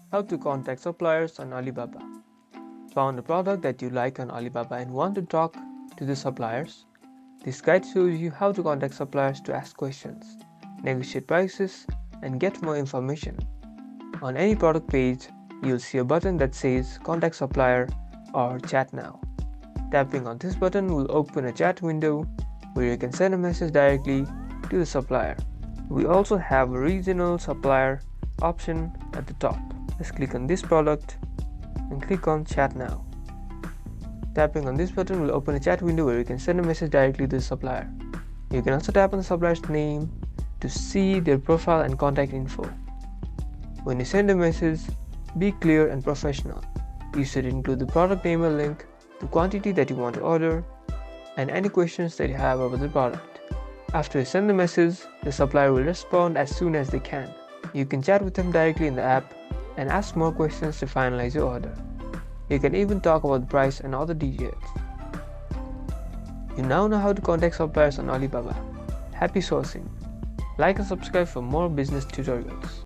How to contact suppliers on Alibaba. Found a product that you like on Alibaba and want to talk to the suppliers? This guide shows you how to contact suppliers to ask questions, negotiate prices, and get more information. On any product page, you'll see a button that says Contact Supplier or Chat Now. Tapping on this button will open a chat window where you can send a message directly to the supplier. We also have a regional supplier option at the top. Let's click on this product and click on Chat Now. Tapping on this button will open a chat window where you can send a message directly to the supplier. You can also tap on the supplier's name to see their profile and contact info. When you send a message, be clear and professional. You should include the product name or link, the quantity that you want to order, and any questions that you have about the product. After you send the message, the supplier will respond as soon as they can. You can chat with them directly in the app and ask more questions to finalize your order. You can even talk about the price and other details. You now know how to contact suppliers on Alibaba. Happy sourcing! Like and subscribe for more business tutorials.